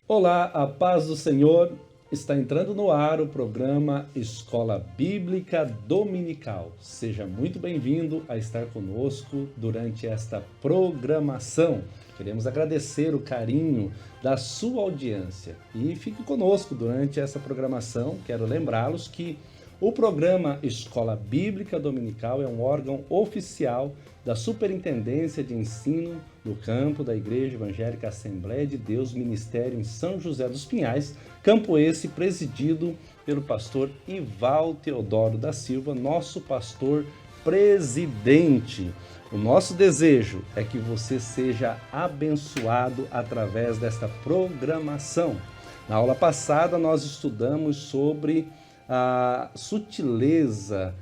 Olá, a paz do Senhor. Está entrando no ar o programa Escola Bíblica Dominical. Seja muito bem-vindo a estar conosco durante esta programação. Queremos agradecer o carinho da sua audiência e fique conosco durante essa programação. Quero lembrá-los que o programa Escola Bíblica Dominical é um órgão oficial da Superintendência de Ensino do Campo da Igreja Evangélica Assembleia de Deus, Ministério em São José dos Pinhais, campo esse presidido pelo pastor Ival Teodoro da Silva, nosso pastor presidente. O nosso desejo é que você seja abençoado através desta programação. Na aula passada nós estudamos sobre a sutileza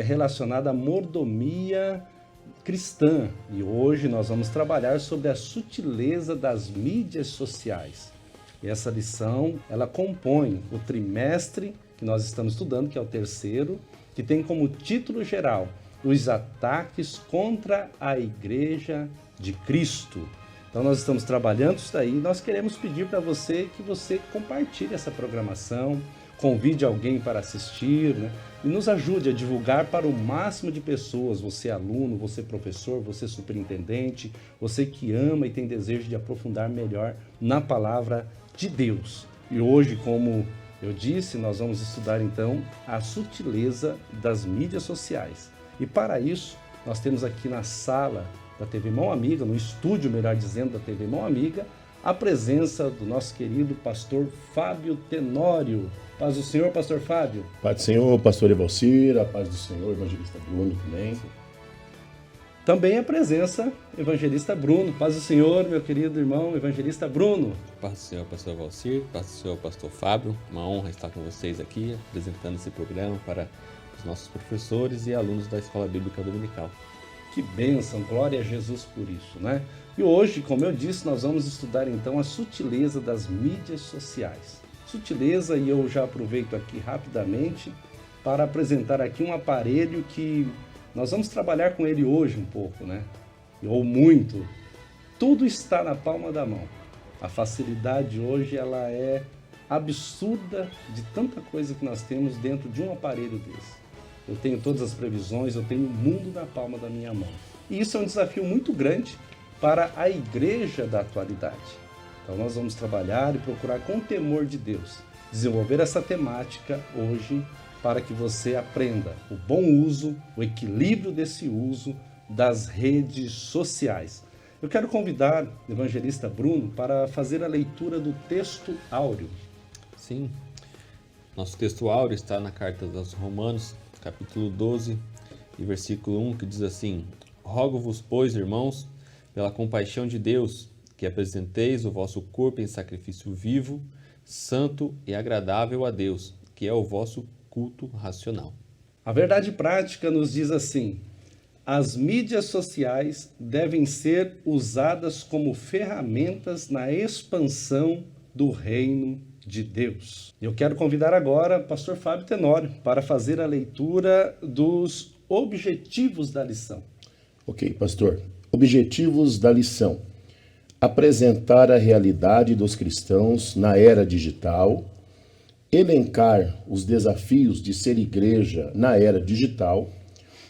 relacionada à mordomia cristã e hoje nós vamos trabalhar sobre a sutileza das mídias sociais. E essa lição, ela compõe o trimestre que nós estamos estudando, que é o terceiro, que tem como título geral os ataques contra a Igreja de Cristo. Então nós estamos trabalhando isso daí e nós queremos pedir para você que você compartilhe essa programação, convide alguém para assistir, e nos ajude a divulgar para o máximo de pessoas, você aluno, você professor, você superintendente, você que ama e tem desejo de aprofundar melhor na palavra de Deus. E hoje, como eu disse, nós vamos estudar então a sutileza das mídias sociais. E para isso, nós temos aqui na sala da TV Mão Amiga, no estúdio, melhor dizendo, da TV Mão Amiga, a presença do nosso querido pastor Fábio Tenório. Paz do Senhor, pastor Fábio. Paz do Senhor, pastor Evalcir, a paz do Senhor, evangelista Bruno também. Também a presença, evangelista Bruno. Paz do Senhor, meu querido irmão, evangelista Bruno. Paz do Senhor, pastor Evalcir, paz do Senhor, pastor Fábio. Uma honra estar com vocês aqui, apresentando esse programa para os nossos professores e alunos da Escola Bíblica Dominical. Que bênção, glória a Jesus por isso, né? E hoje, como eu disse, nós vamos estudar então a sutileza das mídias sociais. Sutileza, e eu já aproveito aqui rapidamente para apresentar aqui um aparelho que nós vamos trabalhar com ele hoje um pouco, né? Ou muito. Tudo está na palma da mão. A facilidade hoje ela é absurda de tanta coisa que nós temos dentro de um aparelho desse. Eu tenho todas as previsões, eu tenho o mundo na palma da minha mão. E isso é um desafio muito grande para a igreja da atualidade. Então nós vamos trabalhar e procurar com temor de Deus, desenvolver essa temática hoje para que você aprenda o bom uso, o equilíbrio desse uso das redes sociais. Eu quero convidar o evangelista Bruno para fazer a leitura do texto áureo. Sim, nosso texto áureo está na carta aos Romanos, capítulo 12 e versículo 1, que diz assim: Rogo-vos, pois, irmãos, pela compaixão de Deus, que apresenteis o vosso corpo em sacrifício vivo, santo e agradável a Deus, que é o vosso culto racional. A verdade prática nos diz assim: as mídias sociais devem ser usadas como ferramentas na expansão do reino de Deus. Eu quero convidar agora o pastor Fábio Tenório para fazer a leitura dos objetivos da lição. Ok, pastor. Objetivos da lição: apresentar a realidade dos cristãos na era digital, elencar os desafios de ser igreja na era digital,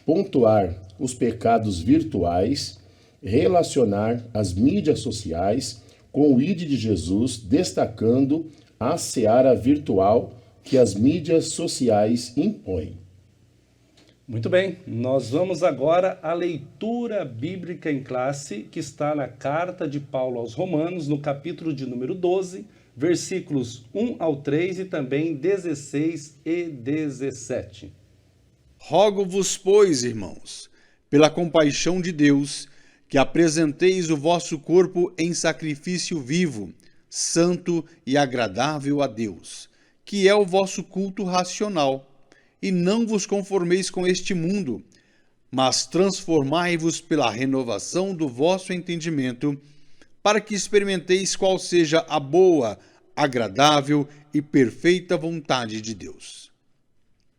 pontuar os pecados virtuais, relacionar as mídias sociais com o ID de Jesus, destacando a seara virtual que as mídias sociais impõem. Muito bem, nós vamos agora à leitura bíblica em classe, que está na carta de Paulo aos Romanos, no capítulo de número 12, versículos 1 ao 3 e também 16 e 17. Rogo-vos, pois, irmãos, pela compaixão de Deus, que apresenteis o vosso corpo em sacrifício vivo, santo e agradável a Deus, que é o vosso culto racional. E não vos conformeis com este mundo, mas transformai-vos pela renovação do vosso entendimento, para que experimenteis qual seja a boa, agradável e perfeita vontade de Deus.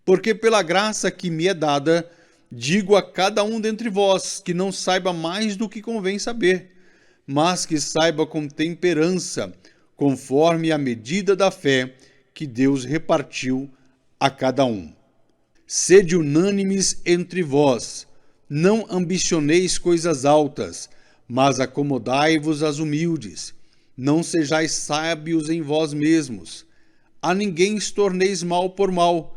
Porque pela graça que me é dada, digo a cada um dentre vós que não saiba mais do que convém saber, mas que saiba com temperança conforme a medida da fé que Deus repartiu a cada um. Sede unânimes entre vós, não ambicioneis coisas altas, mas acomodai-vos às humildes. Não sejais sábios em vós mesmos. A ninguém torneis mal por mal.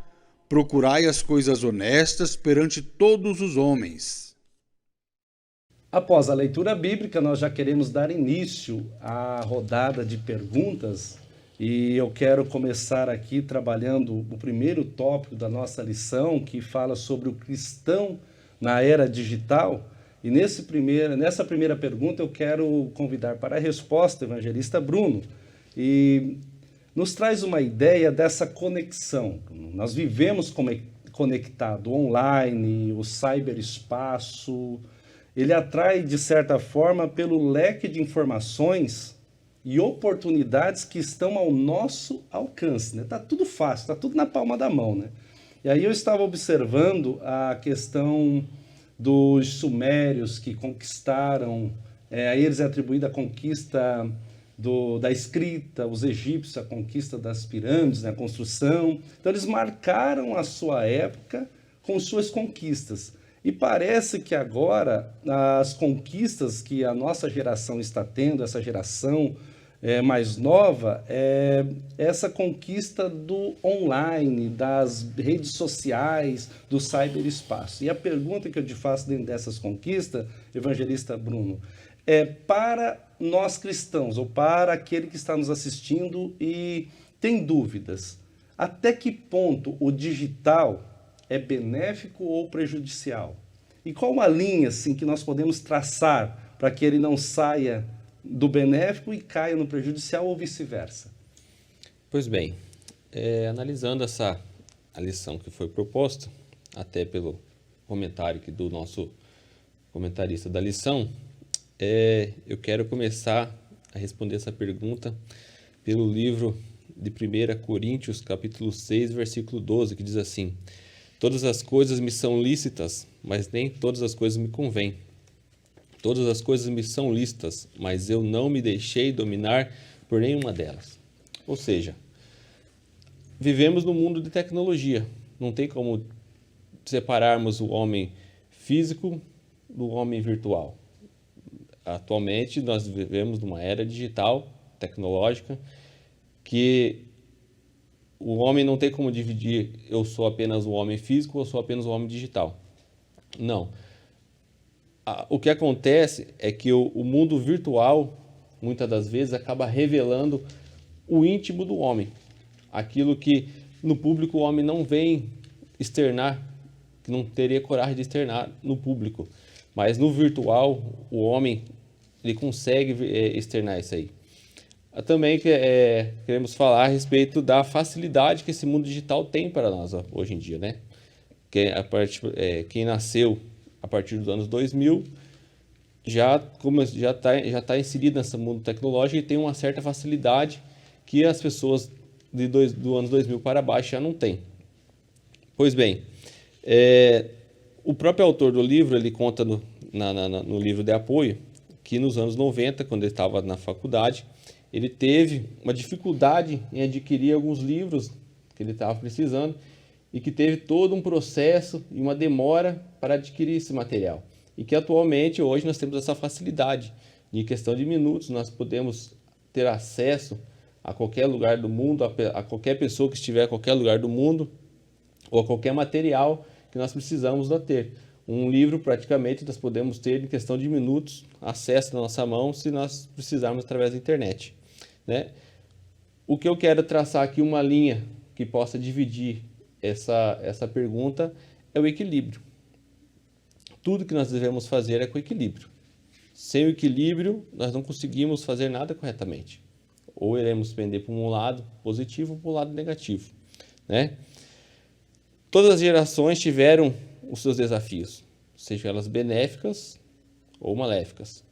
Procurai as coisas honestas perante todos os homens. Após a leitura bíblica, nós já queremos dar início à rodada de perguntas e eu quero começar aqui trabalhando o primeiro tópico da nossa lição, que fala sobre o cristão na era digital. E nessa primeira pergunta eu quero convidar para a resposta o evangelista Bruno e nos traz uma ideia dessa conexão. Nós vivemos conectado online, o cyberespaço, ele atrai de certa forma pelo leque de informações e oportunidades que estão ao nosso alcance, né? Tá tudo fácil, tá tudo na palma da mão, né? E aí eu estava observando a questão dos sumérios que conquistaram, a eles é atribuída a conquista da escrita, os egípcios a conquista das pirâmides, né, a construção. Então eles marcaram a sua época com suas conquistas. E parece que agora as conquistas que a nossa geração está tendo, essa geração mais nova, é essa conquista do online, das redes sociais, do cyberespaço. E a pergunta que eu te faço dentro dessas conquistas, evangelista Bruno, é para nós cristãos, ou para aquele que está nos assistindo e tem dúvidas, até que ponto o digital é benéfico ou prejudicial? E qual uma linha assim, que nós podemos traçar para que ele não saia do benéfico e caia no prejudicial ou vice-versa? Pois bem, analisando a lição que foi proposta, até pelo comentário aqui do nosso comentarista da lição, eu quero começar a responder essa pergunta pelo livro de 1 Coríntios, capítulo 6, versículo 12, que diz assim: todas as coisas me são lícitas, mas nem todas as coisas me convêm. Todas as coisas me são lícitas, mas eu não me deixei dominar por nenhuma delas. Ou seja, vivemos num mundo de tecnologia. Não tem como separarmos o homem físico do homem virtual. Atualmente, nós vivemos numa era digital, tecnológica, que o homem não tem como dividir: eu sou apenas o homem físico ou eu sou apenas o homem digital. Não. O que acontece é que o mundo virtual, muitas das vezes, acaba revelando o íntimo do homem. Aquilo que no público o homem não vem externar, que não teria coragem de externar no público. Mas no virtual, o homem ele consegue externar isso aí. Também queremos falar a respeito da facilidade que esse mundo digital tem para nós hoje em dia, né? Quem nasceu a partir dos anos 2000 já está inserido nesse mundo tecnológico e tem uma certa facilidade que as pessoas do anos 2000 para baixo já não têm. Pois bem, o próprio autor do livro, ele conta no livro de apoio que nos anos 90, quando ele estava na faculdade, ele teve uma dificuldade em adquirir alguns livros que ele estava precisando e que teve todo um processo e uma demora para adquirir esse material. E que atualmente, hoje, nós temos essa facilidade. Em questão de minutos, nós podemos ter acesso a qualquer lugar do mundo, a qualquer pessoa que estiver a qualquer lugar do mundo, ou a qualquer material que nós precisamos ter. Um livro, praticamente, nós podemos ter, em questão de minutos, acesso na nossa mão, se nós precisarmos através da internet, né? O que eu quero traçar aqui, uma linha que possa dividir essa pergunta, é o equilíbrio. Tudo que nós devemos fazer é com equilíbrio. Sem o equilíbrio, nós não conseguimos fazer nada corretamente. Ou iremos pender para um lado positivo ou para um lado negativo, né? Todas as gerações tiveram os seus desafios, sejam elas benéficas ou maléficas.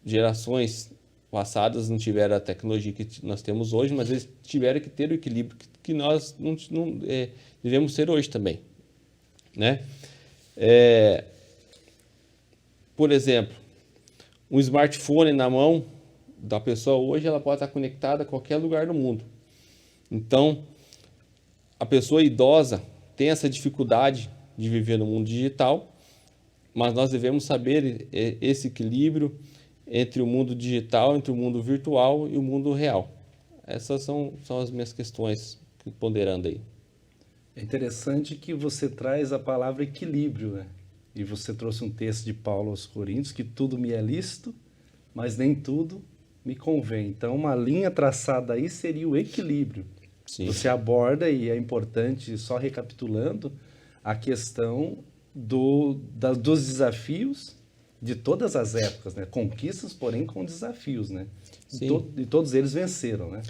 Gerações passadas não tiveram a tecnologia que nós temos hoje, mas eles tiveram que ter o equilíbrio que nós não devemos ter hoje também, né? Por exemplo, um smartphone na mão da pessoa hoje, ela pode estar conectada a qualquer lugar do mundo. Então, a pessoa idosa tem essa dificuldade de viver no mundo digital, mas nós devemos saber esse equilíbrio entre o mundo digital, entre o mundo virtual e o mundo real. Essas são as minhas questões ponderando aí. É interessante que você traz a palavra equilíbrio, né? E você trouxe um texto de Paulo aos Coríntios, que tudo me é lícito, mas nem tudo me convém. Então, uma linha traçada aí seria o equilíbrio. Sim. Você aborda, e é importante, só recapitulando, a questão dos desafios de todas as épocas, né? Conquistas, porém, com desafios, né? E todos eles venceram, né?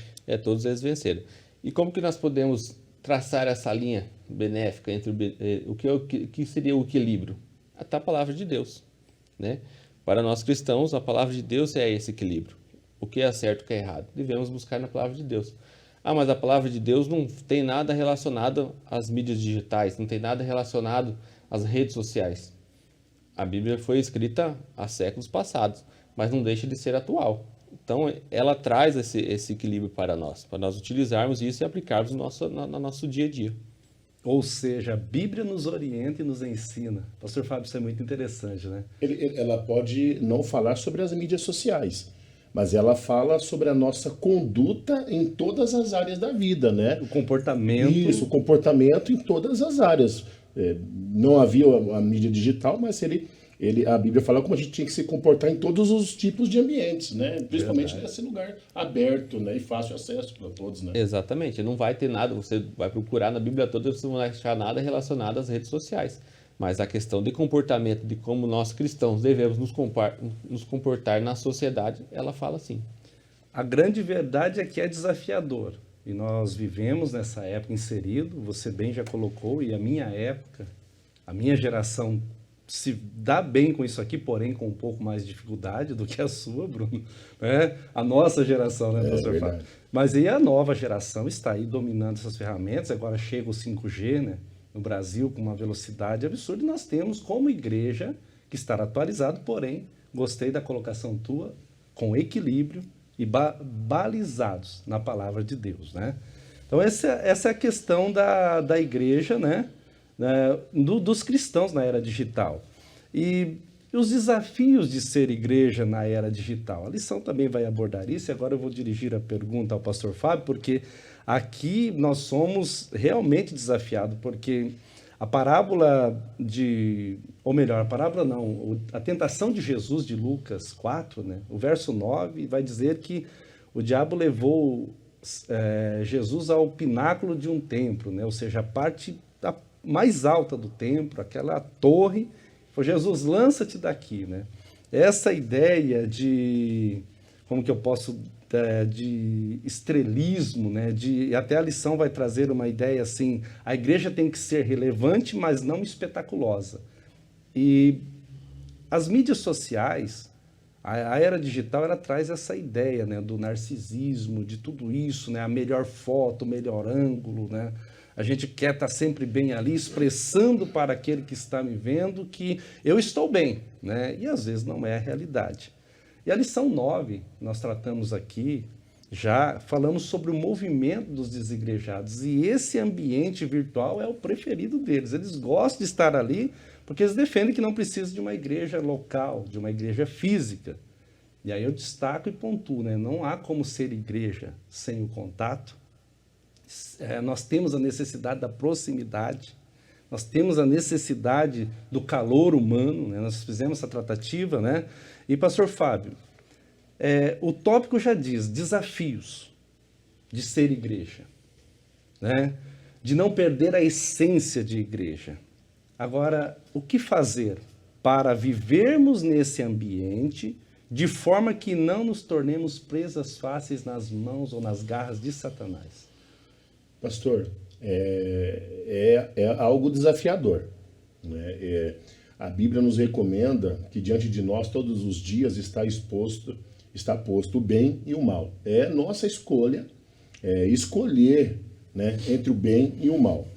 Todos eles venceram. E como que nós podemos traçar essa linha benéfica entre o que seria o equilíbrio? Até a palavra de Deus, né? Para nós cristãos, a palavra de Deus é esse equilíbrio. O que é certo e o que é errado? Devemos buscar na palavra de Deus. Mas a palavra de Deus não tem nada relacionado às mídias digitais, não tem nada relacionado às redes sociais. A Bíblia foi escrita há séculos passados, mas não deixa de ser atual. Então, ela traz esse equilíbrio para nós utilizarmos isso e aplicarmos no nosso dia a dia. Ou seja, a Bíblia nos orienta e nos ensina. Pastor Fábio, isso é muito interessante, né? Ela pode não falar sobre as mídias sociais, mas ela fala sobre a nossa conduta em todas as áreas da vida, né? O comportamento. Isso, o comportamento em todas as áreas. Não havia a mídia digital, mas a Bíblia fala como a gente tinha que se comportar em todos os tipos de ambientes, né? Principalmente nesse lugar aberto, né? E fácil acesso para todos, né? Exatamente. Não vai ter nada, você vai procurar na Bíblia toda, você não vai achar nada relacionado às redes sociais. Mas a questão de comportamento, de como nós cristãos devemos nos comportar na sociedade, ela fala assim. A grande verdade é que é desafiador. E nós vivemos nessa época inserido, você bem já colocou, e a minha época, a minha geração se dá bem com isso aqui, porém com um pouco mais de dificuldade do que a sua, Bruno. A nossa geração, né, pastor Fábio? Mas aí a nova geração está aí dominando essas ferramentas, agora chega o 5G, né, no Brasil com uma velocidade absurda, e nós temos como igreja que estar atualizado, porém, gostei da colocação tua, com equilíbrio e balizados na palavra de Deus, né? Então essa é a questão da igreja, né? Dos cristãos na era digital. E os desafios de ser igreja na era digital. A lição também vai abordar isso, e agora eu vou dirigir a pergunta ao pastor Fábio, porque aqui nós somos realmente desafiados, porque a parábola a tentação de Jesus de Lucas 4, né? O verso 9 vai dizer que o diabo levou Jesus ao pináculo de um templo, né? Ou seja, a parte mais alta do templo, aquela torre, foi: Jesus, lança-te daqui, né? Essa ideia de, como que eu posso, de estrelismo, né? Até a lição vai trazer uma ideia assim: a igreja tem que ser relevante, mas não espetaculosa. E as mídias sociais, a era digital, ela traz essa ideia, né, do narcisismo, de tudo isso, né, a melhor foto, o melhor ângulo, né? A gente quer estar sempre bem ali, expressando para aquele que está me vendo que eu estou bem, né? E às vezes não é a realidade. E a lição 9, nós tratamos aqui, já falamos sobre o movimento dos desigrejados, e esse ambiente virtual é o preferido deles. Eles gostam de estar ali porque eles defendem que não precisa de uma igreja local, de uma igreja física. E aí eu destaco e pontuo, né? Não há como ser igreja sem o contato. Nós temos a necessidade da proximidade, nós temos a necessidade do calor humano, né? Nós fizemos essa tratativa, né? E, pastor Fábio, o tópico já diz: desafios de ser igreja, né? De não perder a essência de igreja. Agora, o que fazer para vivermos nesse ambiente de forma que não nos tornemos presas fáceis nas mãos ou nas garras de Satanás? Pastor, é algo desafiador, né? A Bíblia nos recomenda que diante de nós todos os dias está posto o bem e o mal. É nossa escolha escolher, né, entre o bem e o mal.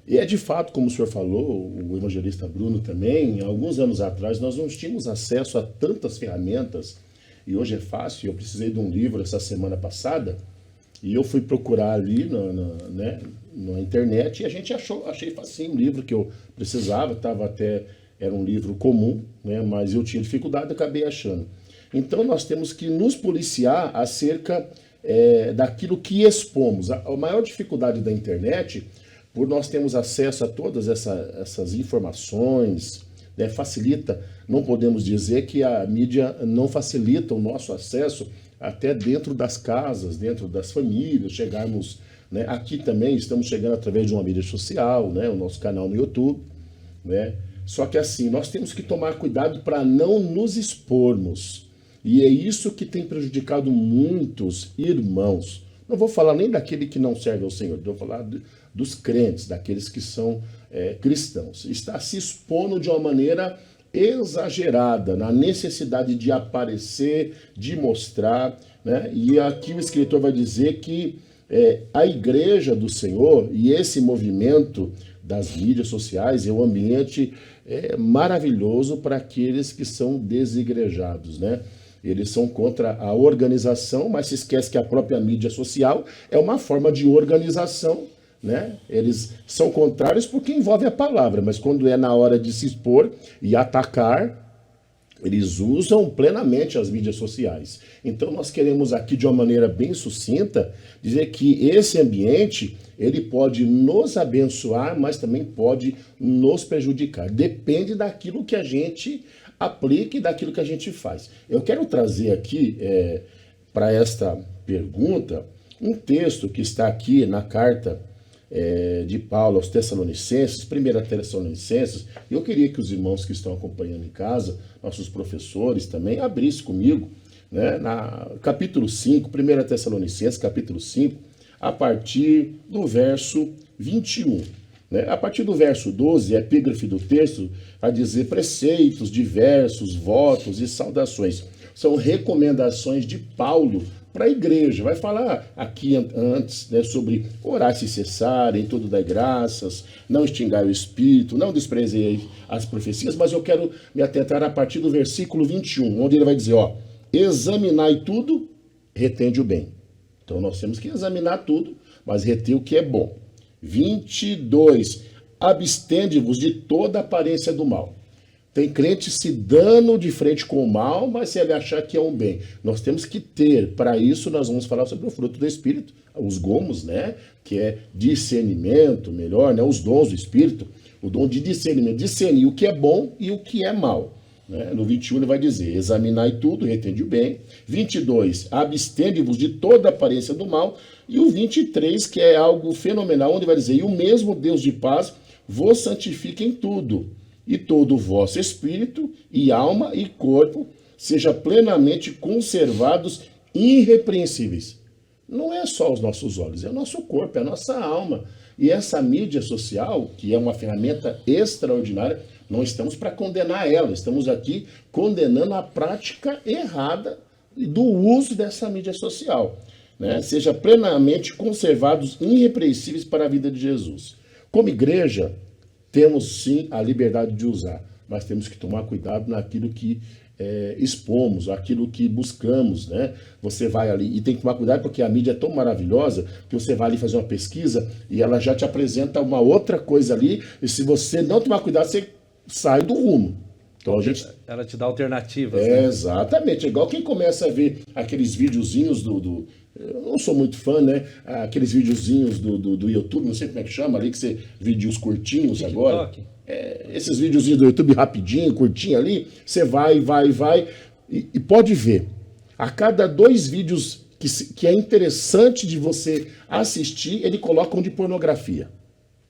E de fato, como o senhor falou, o evangelista Bruno também, alguns anos atrás nós não tínhamos acesso a tantas ferramentas e hoje é fácil. Eu precisei de um livro essa semana passada, e eu fui procurar ali na internet, e achei facinho um livro que eu precisava, era um livro comum, né, mas eu tinha dificuldade e acabei achando. Então nós temos que nos policiar acerca daquilo que expomos. A maior dificuldade da internet, por nós termos acesso a todas essas informações, né, facilita, não podemos dizer que a mídia não facilita o nosso acesso até dentro das casas, dentro das famílias, chegarmos, né, aqui também estamos chegando através de uma mídia social, né, o nosso canal no YouTube, né, só que assim, nós temos que tomar cuidado para não nos expormos, e é isso que tem prejudicado muitos irmãos. Não vou falar nem daquele que não serve ao Senhor, vou falar dos crentes, daqueles que são cristãos. Está se expondo de uma maneira exagerada, na necessidade de aparecer, de mostrar, né? E aqui o escritor vai dizer que a igreja do Senhor e esse movimento das mídias sociais é um ambiente maravilhoso para aqueles que são desigrejados, né? Eles são contra a organização, mas se esquece que a própria mídia social é uma forma de organização, né? Eles são contrários porque envolve a palavra, mas quando é na hora de se expor e atacar, eles usam plenamente as mídias sociais. Então nós queremos aqui, de uma maneira bem sucinta, dizer que esse ambiente, ele pode nos abençoar, mas também pode nos prejudicar. Depende daquilo que a gente aplica e daquilo que a gente faz. Eu quero trazer aqui, para esta pergunta, um texto que está aqui na carta de Paulo aos Tessalonicenses, 1 Tessalonicenses. Eu queria que os irmãos que estão acompanhando em casa, nossos professores também, abrissem comigo, né, na capítulo 5, 1 Tessalonicenses, capítulo 5, a partir do verso 21. Né? A partir do verso 12, a epígrafe do texto vai dizer preceitos diversos, votos e saudações. São recomendações de Paulo para a igreja. Vai falar aqui antes, né, sobre orar se cessarem, tudo dai graças, não extingai o espírito, não desprezei as profecias, mas eu quero me atentar a partir do versículo 21, onde ele vai dizer, examinai tudo, retende o bem. Então nós temos que examinar tudo, mas reter o que é bom. 22, abstende-vos de toda aparência do mal. Tem crente se dando de frente com o mal, mas se ele achar que é um bem. Nós temos que ter, para isso nós vamos falar sobre o fruto do Espírito, os gomos, né? Que é discernimento, melhor, né? Os dons do Espírito, o dom de discernimento, discernir o que é bom e o que é mal. Né? No 21 ele vai dizer, examinai tudo, retende o bem. 22, abstende-vos de toda aparência do mal. E o 23, que é algo fenomenal, onde vai dizer, e o mesmo Deus de paz vos santifique em tudo, e todo o vosso espírito, e alma, e corpo, seja plenamente conservados irrepreensíveis. Não é só os nossos olhos, é o nosso corpo, é a nossa alma. E essa mídia social, que é uma ferramenta extraordinária, não estamos para condenar ela, estamos aqui condenando a prática errada do uso dessa mídia social. Né? Seja plenamente conservados irrepreensíveis para a vida de Jesus. Como igreja, temos sim a liberdade de usar, mas temos que tomar cuidado naquilo que expomos, aquilo que buscamos, né? Você vai ali, e tem que tomar cuidado porque a mídia é tão maravilhosa que você vai ali fazer uma pesquisa e ela já te apresenta uma outra coisa ali, e se você não tomar cuidado, você sai do rumo. Então ela te dá alternativas. Né? Exatamente, é igual quem começa a ver aqueles videozinhos eu não sou muito fã, né? Aqueles videozinhos do YouTube, não sei como é que chama ali, que você vídeos curtinhos TikTok. Agora. Esses videozinhos do YouTube rapidinho, curtinho ali, você vai e pode ver. A cada 2 vídeos que é interessante de você assistir, ele coloca um de pornografia.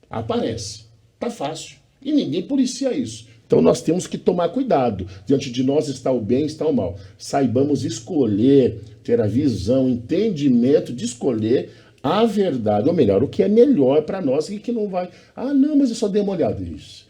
Aparece. Tá fácil. E ninguém policia isso. Então nós temos que tomar cuidado. Diante de nós está o bem e está o mal. Saibamos escolher, ter a visão, o entendimento de escolher a verdade. Ou melhor, o que é melhor para nós e que não vai... não, mas eu só dei uma olhada nisso.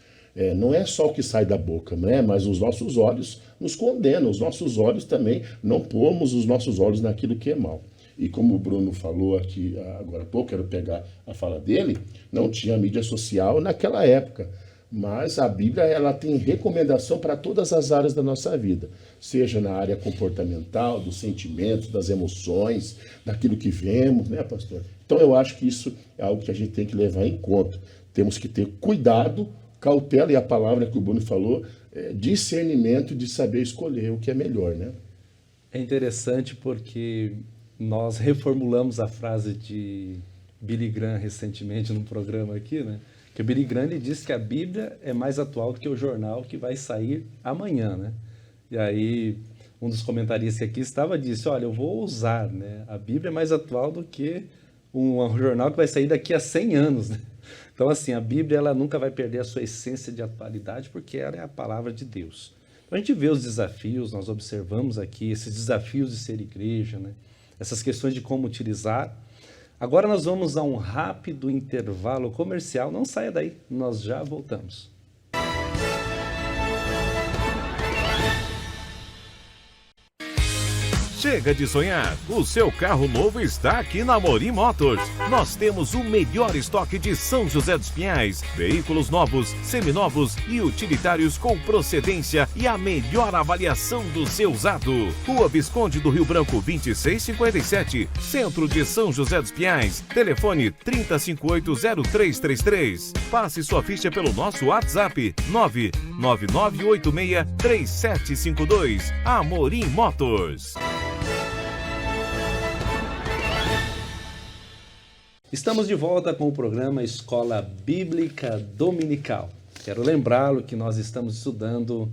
Não é só o que sai da boca, né? Mas os nossos olhos nos condenam. Os nossos olhos também, não pomos os nossos olhos naquilo que é mal. E como o Bruno falou aqui agora há pouco, quero pegar a fala dele, não tinha mídia social naquela época. Mas a Bíblia, ela tem recomendação para todas as áreas da nossa vida, seja na área comportamental, dos sentimentos, das emoções, daquilo que vemos, né, pastor? Então eu acho que isso é algo que a gente tem que levar em conta. Temos que ter cuidado, cautela, e a palavra que o Bruno falou, discernimento de saber escolher o que é melhor, né? É interessante porque nós reformulamos a frase de Billy Graham recentemente num programa aqui, né? Que o Billy Graham ele disse que a Bíblia é mais atual do que o jornal que vai sair amanhã, né? E aí um dos comentaristas aqui disse, olha, eu vou usar, né? A Bíblia é mais atual do que um jornal que vai sair daqui a 100 anos, né? Então, assim, a Bíblia ela nunca vai perder a sua essência de atualidade porque ela é a palavra de Deus. Então, a gente vê os desafios, nós observamos aqui esses desafios de ser igreja, né? Essas questões de como utilizar. Agora nós vamos a um rápido intervalo comercial. Não saia daí, nós já voltamos. Chega de sonhar, o seu carro novo está aqui na Amorim Motors. Nós temos o melhor estoque de São José dos Pinhais, veículos novos, seminovos e utilitários com procedência e a melhor avaliação do seu usado. Rua Visconde do Rio Branco 2657, centro de São José dos Pinhais. Telefone 30580333. Passe sua ficha pelo nosso WhatsApp 999863752. Amorim Motors. Estamos de volta com o programa Escola Bíblica Dominical. Quero lembrá-lo que nós estamos estudando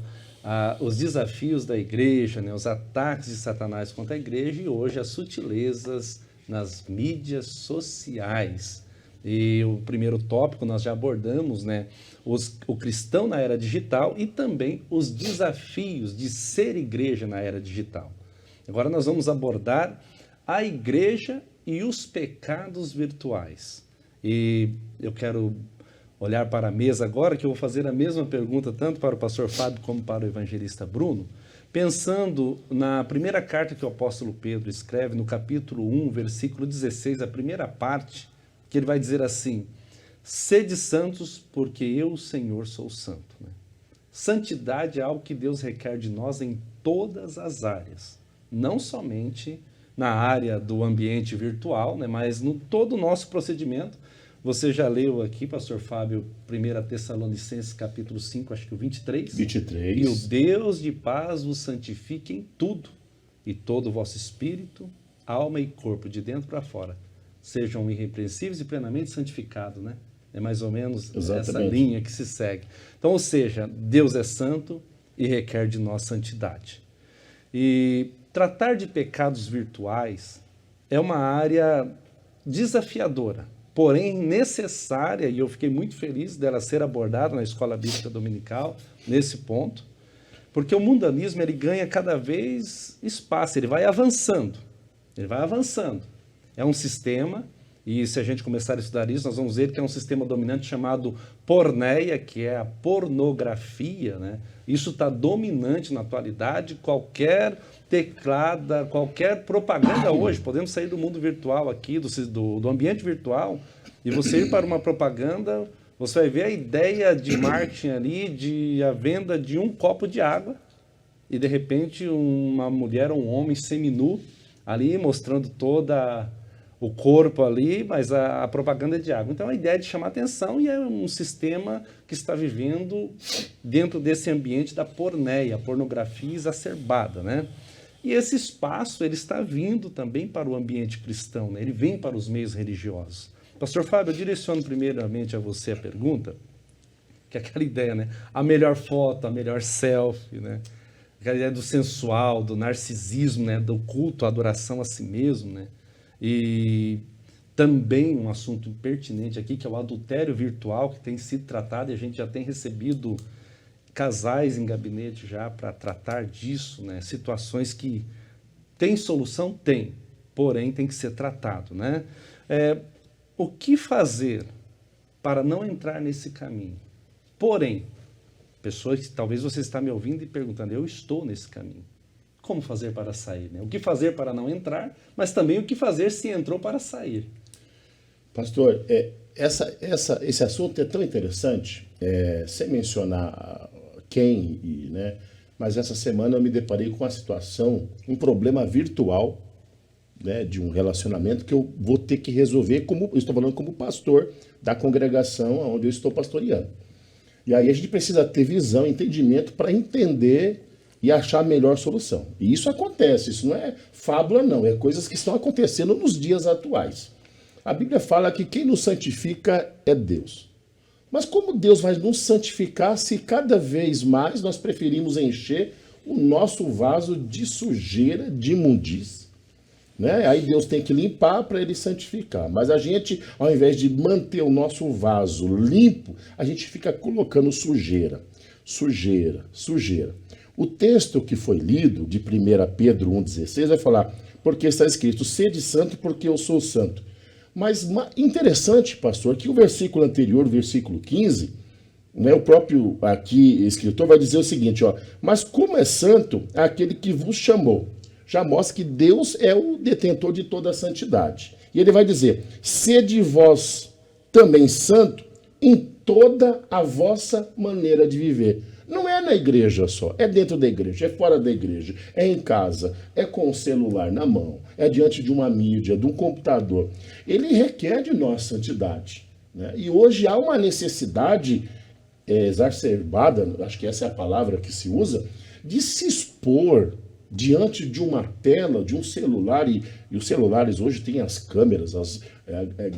os desafios da igreja, né, os ataques de Satanás contra a igreja e hoje as sutilezas nas mídias sociais. E o primeiro tópico nós já abordamos, né, o cristão na era digital e também os desafios de ser igreja na era digital. Agora nós vamos abordar a igreja e os pecados virtuais. E eu quero olhar para a mesa agora, que eu vou fazer a mesma pergunta tanto para o pastor Fábio como para o evangelista Bruno, pensando na primeira carta que o apóstolo Pedro escreve, no capítulo 1, versículo 16, a primeira parte, que ele vai dizer assim, sede santos, porque eu, o Senhor, sou santo. Né? Santidade é algo que Deus requer de nós em todas as áreas, não somente na área do ambiente virtual, né, mas no todo o nosso procedimento. Você já leu aqui, pastor Fábio, 1 Tessalonicenses capítulo 5, acho que o 23. 23. E o Deus de paz vos santifique em tudo, e todo o vosso espírito, alma e corpo, de dentro para fora, sejam irrepreensíveis e plenamente santificados, né? É mais ou menos essa linha que se segue. Então, ou seja, Deus é santo e requer de nós santidade. E tratar de pecados virtuais é uma área desafiadora, porém necessária, e eu fiquei muito feliz dela ser abordada na Escola Bíblica Dominical, nesse ponto, porque o mundanismo ele ganha cada vez espaço, ele vai avançando. É um sistema, e se a gente começar a estudar isso, nós vamos ver que é um sistema dominante chamado porneia, que é a pornografia, né? Isso está dominante na atualidade, qualquer teclada, qualquer propaganda hoje, podemos sair do mundo virtual aqui, do ambiente virtual, e você ir para uma propaganda, você vai ver a ideia de marketing ali, de a venda de um copo de água, e de repente uma mulher ou um homem seminu ali, mostrando toda o corpo ali, mas a propaganda é de água. Então a ideia é de chamar atenção e é um sistema que está vivendo dentro desse ambiente da porneia, a pornografia exacerbada, né? E esse espaço ele está vindo também para o ambiente cristão, né? Ele vem para os meios religiosos. Pastor Fábio, eu direciono primeiramente a você a pergunta, que é aquela ideia, né? A melhor foto, a melhor selfie, né? Aquela ideia do sensual, do narcisismo, né? Do culto, a adoração a si mesmo, né? E também um assunto pertinente aqui, que é o adultério virtual, que tem sido tratado, e a gente já tem recebido casais em gabinete já para tratar disso, né? Situações que tem solução? Tem, porém tem que ser tratado, né? O que fazer para não entrar nesse caminho? Porém, pessoas que talvez você está me ouvindo e perguntando, eu estou nesse caminho. Como fazer para sair? Né? O que fazer para não entrar, mas também o que fazer se entrou para sair. Pastor, esse assunto é tão interessante sem mencionar quem, né? Mas essa semana eu me deparei com uma situação, um problema virtual, né, de um relacionamento que eu vou ter que resolver, como eu estou falando como pastor da congregação onde eu estou pastoreando. E aí a gente precisa ter visão, entendimento para entender e achar a melhor solução. E isso acontece, isso não é fábula não, é coisas que estão acontecendo nos dias atuais. A Bíblia fala que quem nos santifica é Deus. Mas como Deus vai nos santificar se cada vez mais nós preferimos encher o nosso vaso de sujeira, de imundície? Né? Aí Deus tem que limpar para ele santificar. Mas a gente, ao invés de manter o nosso vaso limpo, a gente fica colocando sujeira, sujeira, sujeira. O texto que foi lido, de 1 Pedro 1,16, vai falar, porque está escrito, sede santo porque eu sou santo. Mas interessante, pastor, que o versículo anterior, o versículo 15, né, o próprio aqui escritor vai dizer o seguinte, ó, mas como é santo aquele que vos chamou? Já mostra que Deus é o detentor de toda a santidade. E ele vai dizer, sede vós também santo em toda a vossa maneira de viver. Não é na igreja só, é dentro da igreja, é fora da igreja, é em casa, é com o celular na mão, é diante de uma mídia, de um computador. Ele requer de nós santidade, né? E hoje há uma necessidade exacerbada, acho que essa é a palavra que se usa, de se expor diante de uma tela, de um celular, e os celulares hoje têm as câmeras,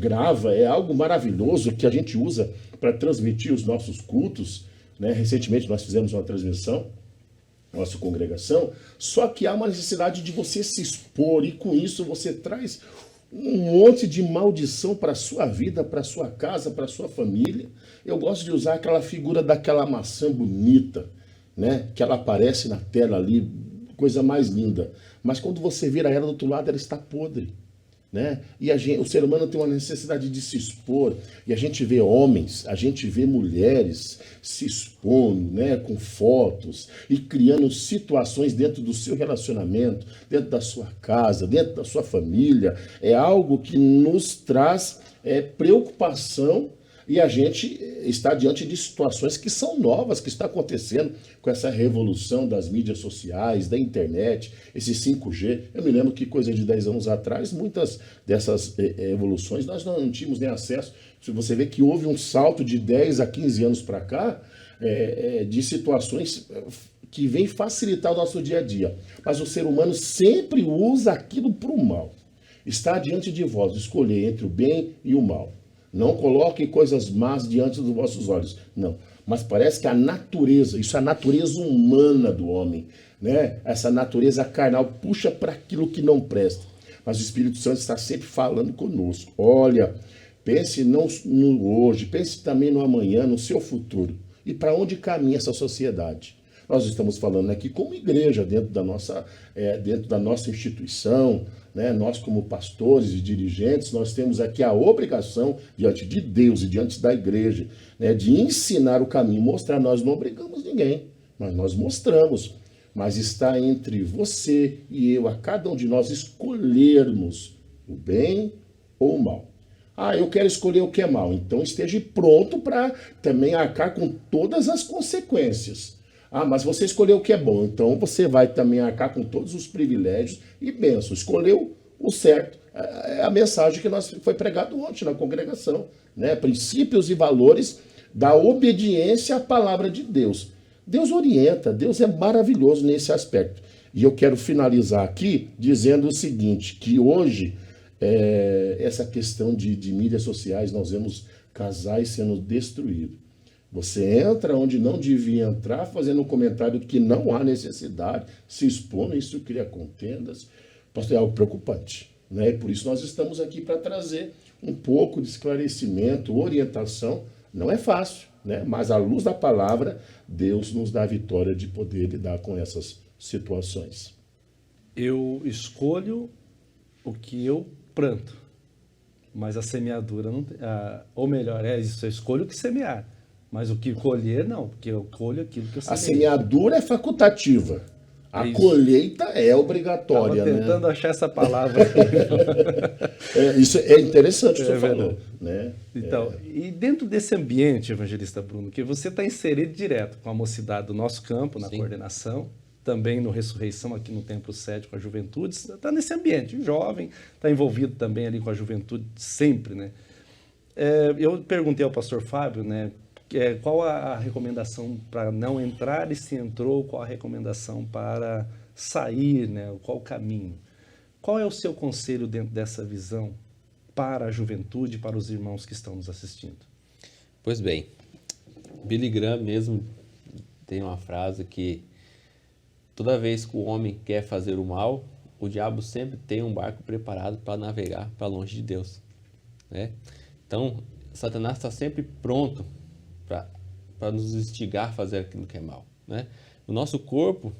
grava, é algo maravilhoso que a gente usa para transmitir os nossos cultos. Né? Recentemente nós fizemos uma transmissão, nossa congregação, só que há uma necessidade de você se expor e com isso você traz um monte de maldição para a sua vida, para a sua casa, para a sua família. Eu gosto de usar aquela figura daquela maçã bonita, né? Que ela aparece na tela ali, coisa mais linda. Mas quando você vira ela do outro lado, ela está podre. Né? E o ser humano tem uma necessidade de se expor, e a gente vê homens, a gente vê mulheres se expondo, né, com fotos e criando situações dentro do seu relacionamento, dentro da sua casa, dentro da sua família. É algo que nos traz preocupação, e a gente está diante de situações que são novas, que está acontecendo com essa revolução das mídias sociais, da internet, esse 5G. Eu me lembro que coisa de 10 anos atrás, muitas dessas evoluções nós não tínhamos nem acesso. Se você vê que houve um salto de 10 a 15 anos para cá, de situações que vêm facilitar o nosso dia a dia. Mas o ser humano sempre usa aquilo para o mal. Está diante de vós, escolher entre o bem e o mal. Não coloque coisas más diante dos vossos olhos. Não. Mas parece que a natureza, isso é a natureza humana do homem, né? Essa natureza carnal puxa para aquilo que não presta. Mas o Espírito Santo está sempre falando conosco. Olha, pense não no hoje, pense também no amanhã, no seu futuro. E para onde caminha essa sociedade? Nós estamos falando aqui como igreja, dentro da nossa instituição, né? Nós como pastores e dirigentes, nós temos aqui a obrigação, diante de Deus e diante da igreja, né, de ensinar o caminho, mostrar. Nós não obrigamos ninguém, mas nós mostramos. Mas está entre você e eu, a cada um de nós, escolhermos o bem ou o mal. Ah, eu quero escolher o que é mal, então esteja pronto para também arcar com todas as consequências. Ah, mas você escolheu o que é bom, então você vai também arcar com todos os privilégios e bênçãos. Escolheu o certo. É a mensagem que foi pregado ontem na congregação, né? Princípios e valores da obediência à palavra de Deus. Deus orienta, Deus é maravilhoso nesse aspecto. E eu quero finalizar aqui dizendo o seguinte, que hoje, essa questão de mídias sociais, nós vemos casais sendo destruídos. Você entra onde não devia entrar, fazendo um comentário que não há necessidade, se expondo, isso cria contendas. Pastor, é algo preocupante, né? E por isso nós estamos aqui para trazer um pouco de esclarecimento, orientação. Não é fácil, né? Mas à luz da palavra, Deus nos dá a vitória de poder lidar com essas situações. Eu escolho o que eu planto, mas a semeadura não tem. Ou melhor, isso, eu escolho o que semear. Mas o que colher, não, porque eu colho aquilo que eu semeei. A semeadura é facultativa. A colheita é obrigatória, Estava tentando achar essa palavra. Isso é interessante o que você falou. Né? Então, e dentro desse ambiente, evangelista Bruno, que você está inserido direto com a mocidade do nosso campo, na coordenação, também no Ressurreição, aqui no Templo Sede com a juventude, está nesse ambiente, jovem, está envolvido também ali com a juventude sempre, né? Eu perguntei ao pastor Fábio, né, qual a recomendação para não entrar e se entrou, qual a recomendação para sair, né, qual o caminho. Qual é o seu conselho dentro dessa visão para a juventude, para os irmãos que estão nos assistindo? Pois bem, Billy Graham mesmo tem uma frase que toda vez que o homem quer fazer o mal, o diabo sempre tem um barco preparado para navegar para longe de Deus, né? Então, Satanás está sempre pronto para nos instigar a fazer aquilo que é mal, né? O nosso corpo,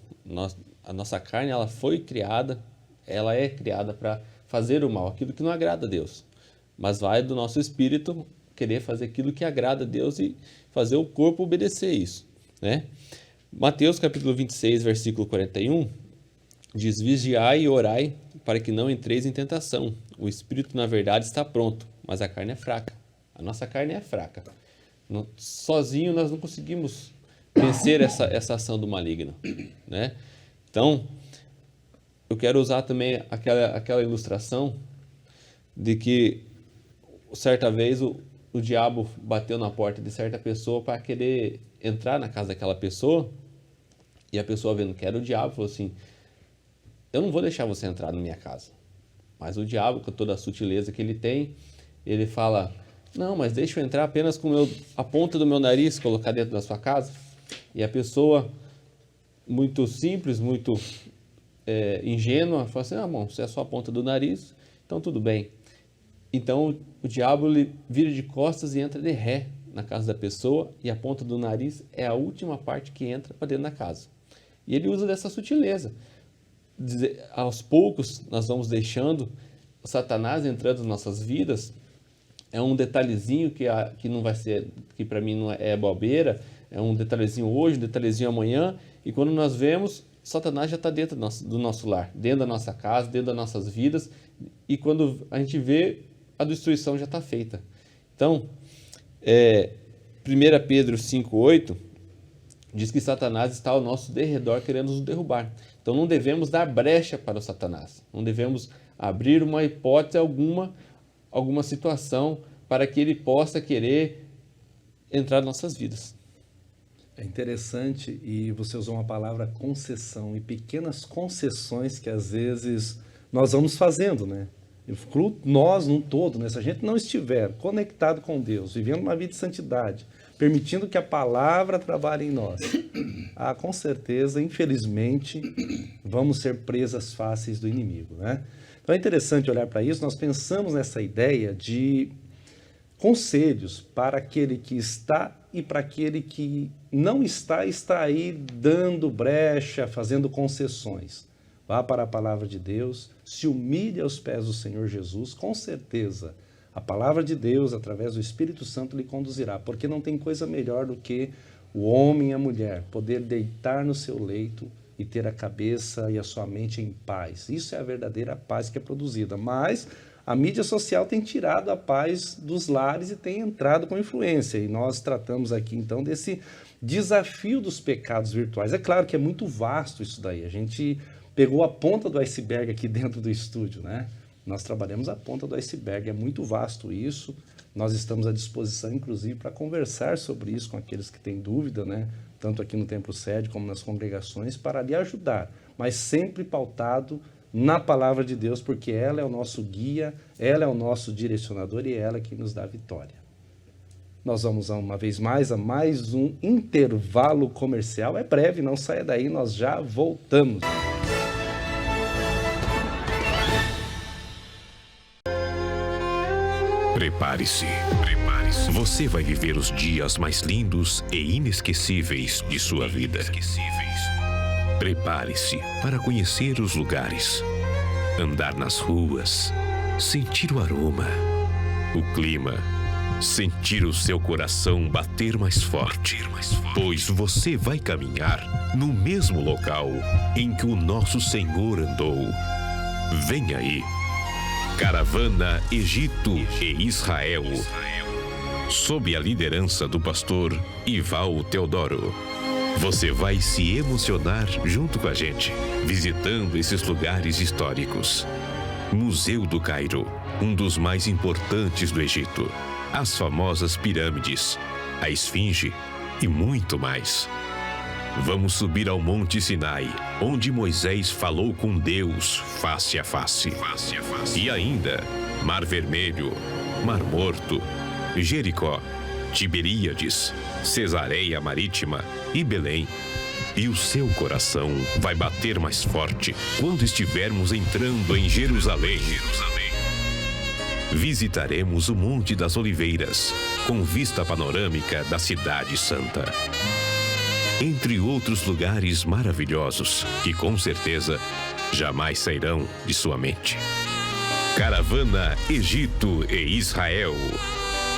a nossa carne, ela é criada para fazer o mal, aquilo que não agrada a Deus. Mas vai do nosso espírito querer fazer aquilo que agrada a Deus e fazer o corpo obedecer isso, né? Mateus capítulo 26, versículo 41, diz: vigiai e orai para que não entreis em tentação. O espírito, na verdade, está pronto, mas a carne é fraca. A nossa carne é fraca. Sozinho nós não conseguimos vencer essa ação do maligno, né? Então, eu quero usar também aquela ilustração de que certa vez o diabo bateu na porta de certa pessoa para querer entrar na casa daquela pessoa, e a pessoa, vendo que era o diabo, falou assim: eu não vou deixar você entrar na minha casa. Mas o diabo, com toda a sutileza que ele tem, ele fala: não, mas deixa eu entrar apenas com a ponta do meu nariz, colocar dentro da sua casa. E a pessoa, muito simples, muito ingênua, fala assim: ah, bom, se é só a ponta do nariz, então tudo bem. Então o diabo ele vira de costas e entra de ré na casa da pessoa, e a ponta do nariz é a última parte que entra para dentro da casa. E ele usa dessa sutileza. Aos poucos nós vamos deixando o Satanás entrando nas nossas vidas. É um detalhezinho que não vai ser, que para mim não é bobeira, é um detalhezinho hoje, um detalhezinho amanhã, e quando nós vemos, Satanás já está dentro do nosso lar, dentro da nossa casa, dentro das nossas vidas, e quando a gente vê, a destruição já está feita. Então, 1 Pedro 5,8 diz que Satanás está ao nosso derredor querendo nos derrubar. Então não devemos dar brecha para o Satanás, não devemos abrir uma hipótese alguma situação para que ele possa querer entrar nas nossas vidas. É interessante, e você usou uma palavra concessão, e pequenas concessões que às vezes nós vamos fazendo, né? Nós, num todo, né? Se a gente não estiver conectado com Deus, vivendo uma vida de santidade, permitindo que a palavra trabalhe em nós, com certeza, infelizmente, vamos ser presas fáceis do inimigo, né? Então é interessante olhar para isso. Nós pensamos nessa ideia de conselhos para aquele que está e para aquele que não está aí dando brecha, fazendo concessões. Vá para a palavra de Deus, se humilhe aos pés do Senhor Jesus, com certeza a palavra de Deus, através do Espírito Santo, lhe conduzirá, porque não tem coisa melhor do que o homem e a mulher poder deitar no seu leito e ter a cabeça e a sua mente em paz. Isso é a verdadeira paz que é produzida. Mas a mídia social tem tirado a paz dos lares e tem entrado com influência. E nós tratamos aqui, então, desse desafio dos pecados virtuais. É claro que é muito vasto isso daí. A gente pegou a ponta do iceberg aqui dentro do estúdio, né? Nós trabalhamos a ponta do iceberg. É muito vasto isso. Nós estamos à disposição, inclusive, para conversar sobre isso com aqueles que têm dúvida, né? Tanto aqui no Templo Sede como nas congregações, para lhe ajudar, mas sempre pautado na palavra de Deus, porque ela é o nosso guia, ela é o nosso direcionador e ela é quem nos dá a vitória. Nós vamos, uma vez mais, a mais um intervalo comercial. É breve, não saia daí, nós já voltamos. Prepare-se. Você vai viver os dias mais lindos e inesquecíveis de sua vida. Prepare-se para conhecer os lugares, andar nas ruas, sentir o aroma, o clima sentir o seu coração bater mais forte, pois você vai caminhar no mesmo local em que o nosso Senhor andou. Vem aí, Caravana Egito e Israel, sob a liderança do pastor Ival Teodoro. Você vai se emocionar junto com a gente, visitando esses lugares históricos. Museu do Cairo, um dos mais importantes do Egito. As famosas pirâmides, a Esfinge e muito mais. Vamos subir ao Monte Sinai, onde Moisés falou com Deus face a face. E ainda, Mar Vermelho, Mar Morto, Jericó, Tiberíades, Cesareia Marítima e Belém. E o seu coração vai bater mais forte quando estivermos entrando em Jerusalém. Visitaremos o Monte das Oliveiras, com vista panorâmica da Cidade Santa. Entre outros lugares maravilhosos que, com certeza, jamais sairão de sua mente. Caravana Egito e Israel.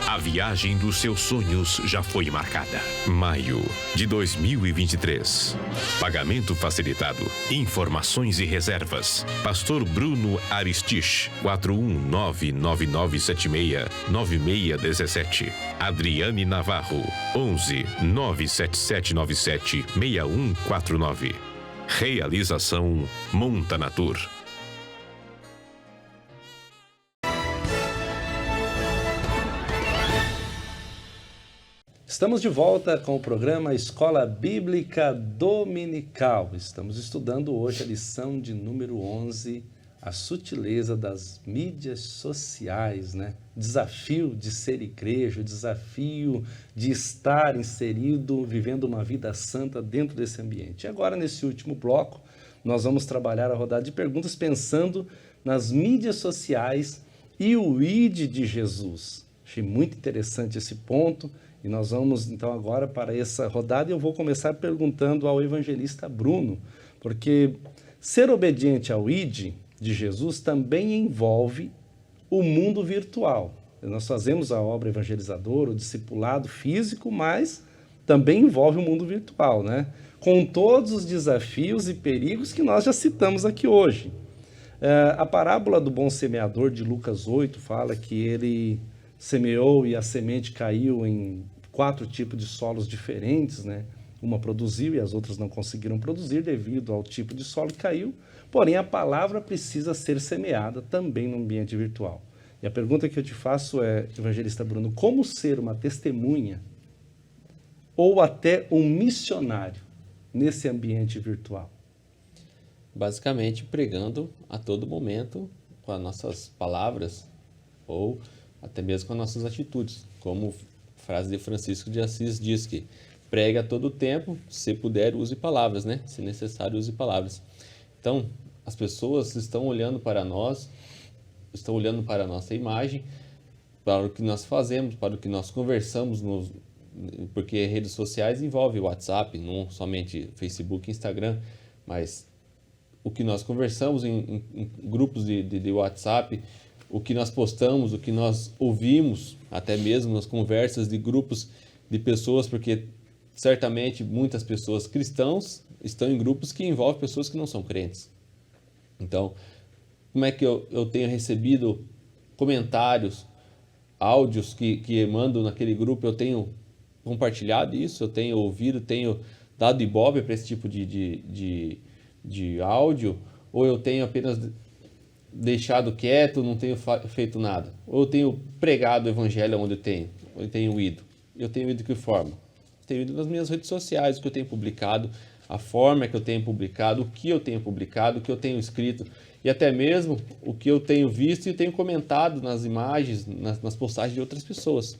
A viagem dos seus sonhos já foi marcada. Maio de 2023. Pagamento facilitado. Informações e reservas. Pastor Bruno Aristich, 41999769617. Adriane Navarro, 11-97797-6149. Realização Montanatur. Estamos de volta com o programa Escola Bíblica Dominical. Estamos estudando hoje a lição de número 11, a sutileza das mídias sociais, né? Desafio de ser igreja, o desafio de estar inserido, vivendo uma vida santa dentro desse ambiente. E agora, nesse último bloco, nós vamos trabalhar a rodada de perguntas pensando nas mídias sociais e o ID de Jesus. Achei muito interessante esse ponto. E nós vamos, então, agora para essa rodada e eu vou começar perguntando ao evangelista Bruno, porque ser obediente ao ID de Jesus também envolve o mundo virtual. Nós fazemos a obra evangelizadora, o discipulado físico, mas também envolve o mundo virtual, né? Com todos os desafios e perigos que nós já citamos aqui hoje. A parábola do bom semeador de Lucas 8 fala que ele semeou e a semente caiu em 4 tipos de solos diferentes, né? Uma produziu e as outras não conseguiram produzir devido ao tipo de solo que caiu, porém a palavra precisa ser semeada também no ambiente virtual. E a pergunta que eu te faço é, evangelista Bruno, como ser uma testemunha ou até um missionário nesse ambiente virtual? Basicamente pregando a todo momento com as nossas palavras ou até mesmo com as nossas atitudes, como a frase de Francisco de Assis diz que prega a todo tempo, se puder use palavras, né? Se necessário use palavras. Então, as pessoas estão olhando para nós, estão olhando para a nossa imagem, para o que nós fazemos, para o que nós conversamos, porque redes sociais envolvem o WhatsApp, não somente Facebook e Instagram, mas o que nós conversamos em grupos de WhatsApp, o que nós postamos, o que nós ouvimos, até mesmo nas conversas de grupos de pessoas, porque certamente muitas pessoas cristãos estão em grupos que envolvem pessoas que não são crentes. Então, como é que eu tenho recebido comentários, áudios que mando naquele grupo, eu tenho compartilhado isso, eu tenho ouvido, tenho dado ibope para esse tipo de áudio, ou eu tenho apenas deixado quieto, não tenho feito nada, ou eu tenho pregado o evangelho onde eu tenho ido. Eu tenho ido de que forma? Tenho ido nas minhas redes sociais, o que eu tenho publicado, a forma que eu tenho publicado, o que eu tenho publicado, o que eu tenho escrito, e até mesmo o que eu tenho visto e tenho comentado nas imagens, nas postagens de outras pessoas.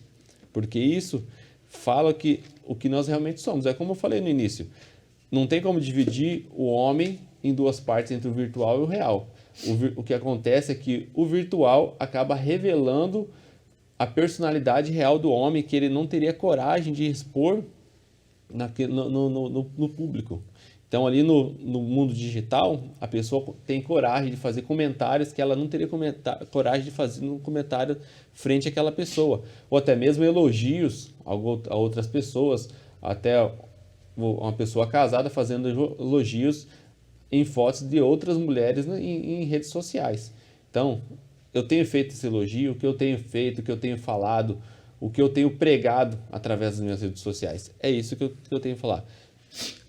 Porque isso fala o que nós realmente somos. É como eu falei no início, não tem como dividir o homem em duas partes, entre o virtual e o real. O que acontece é que o virtual acaba revelando a personalidade real do homem, que ele não teria coragem de expor no público. Então, ali no mundo digital, a pessoa tem coragem de fazer comentários que ela não teria coragem de fazer no comentário frente àquela pessoa. Ou até mesmo elogios a outras pessoas, até uma pessoa casada fazendo elogios em fotos de outras mulheres em redes sociais. Então, eu tenho feito esse elogio, o que eu tenho feito, o que eu tenho falado, o que eu tenho pregado através das minhas redes sociais. É isso que eu tenho que falar.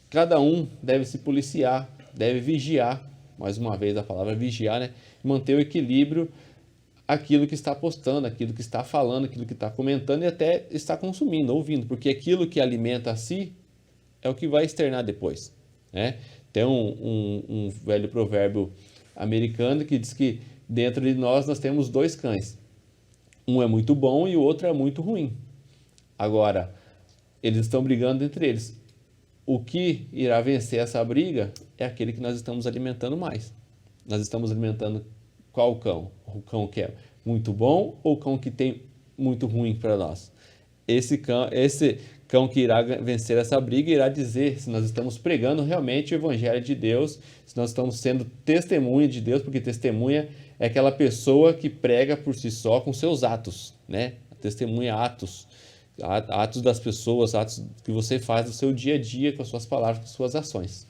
Cada um deve se policiar, deve vigiar, mais uma vez a palavra vigiar, né? Manter o equilíbrio, aquilo que está postando, aquilo que está falando, aquilo que está comentando e até está consumindo, ouvindo, porque aquilo que alimenta a si é o que vai externar depois, né? Tem um velho provérbio americano que diz que dentro de nós temos dois cães. Um é muito bom e o outro é muito ruim. Agora, eles estão brigando entre eles. O que irá vencer essa briga é aquele que nós estamos alimentando mais. Nós estamos alimentando qual cão? O cão que é muito bom ou o cão que tem muito ruim para nós? Esse cão que irá vencer essa briga irá dizer se nós estamos pregando realmente o Evangelho de Deus, se nós estamos sendo testemunha de Deus, porque testemunha é aquela pessoa que prega por si só com seus atos, né? Testemunha atos das pessoas, atos que você faz no seu dia a dia, com as suas palavras, com as suas ações.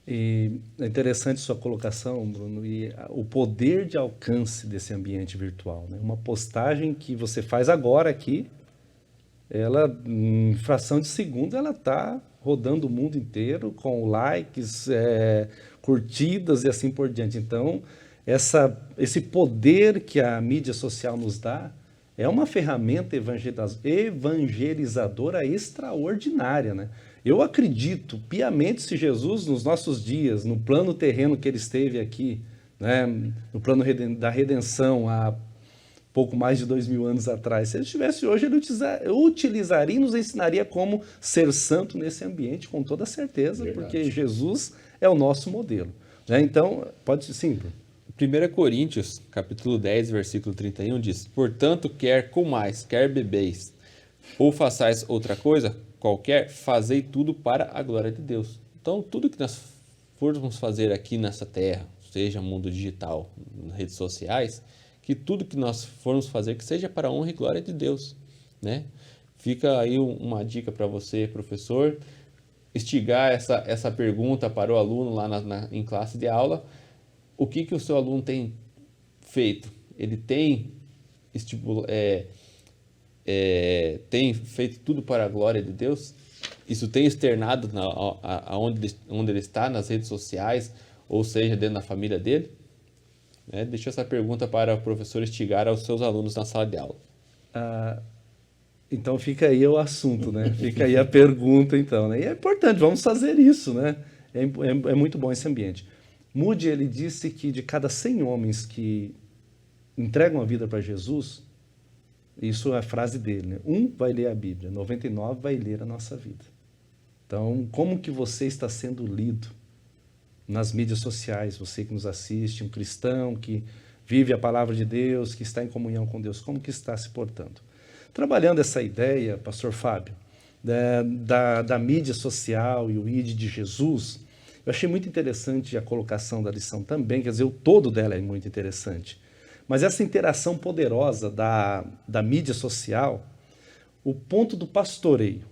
E é interessante sua colocação, Bruno, e o poder de alcance desse ambiente virtual, né? Uma postagem que você faz agora aqui, ela, em fração de segundo, ela está rodando o mundo inteiro com likes, curtidas e assim por diante. Então, esse poder que a mídia social nos dá é uma ferramenta evangelizadora extraordinária, né? Eu acredito piamente se Jesus, nos nossos dias, no plano terreno que ele esteve aqui, né, no plano da redenção, há pouco mais de 2000 anos atrás, se ele estivesse hoje, ele utilizaria e nos ensinaria como ser santo nesse ambiente, com toda certeza, verdade, porque Jesus é o nosso modelo, né? Então, pode sim, Bruno. 1 Coríntios, capítulo 10, versículo 31 diz: portanto, quer comais, quer bebeis, ou façais outra coisa qualquer, fazei tudo para a glória de Deus. Então, tudo que nós formos fazer aqui nessa terra, seja mundo digital, redes sociais, que tudo que nós formos fazer que seja para a honra e glória de Deus, né? Fica aí uma dica para você, professor, instigar essa pergunta para o aluno lá em classe de aula. O que o seu aluno tem feito? Ele tem tem feito tudo para a glória de Deus? Isso tem externado onde ele está, nas redes sociais, ou seja, dentro da família dele? Deixa essa pergunta para o professor instigar aos seus alunos na sala de aula. Então fica aí o assunto, né? Fica aí a pergunta, então, né? E é importante, vamos fazer isso, né? É muito bom esse ambiente. Moody, ele disse que de cada 100 homens que entregam a vida para Jesus, isso é a frase dele, né? 1 vai ler a Bíblia, 99 vai ler a nossa vida. Então, como que você está sendo lido nas mídias sociais? Você que nos assiste, um cristão que vive a palavra de Deus, que está em comunhão com Deus, como que está se portando? Trabalhando essa ideia, pastor Fábio, da mídia social e o ID de Jesus, eu achei muito interessante a colocação da lição também, quer dizer, o todo dela é muito interessante. Mas essa interação poderosa da mídia social, o ponto do pastoreio,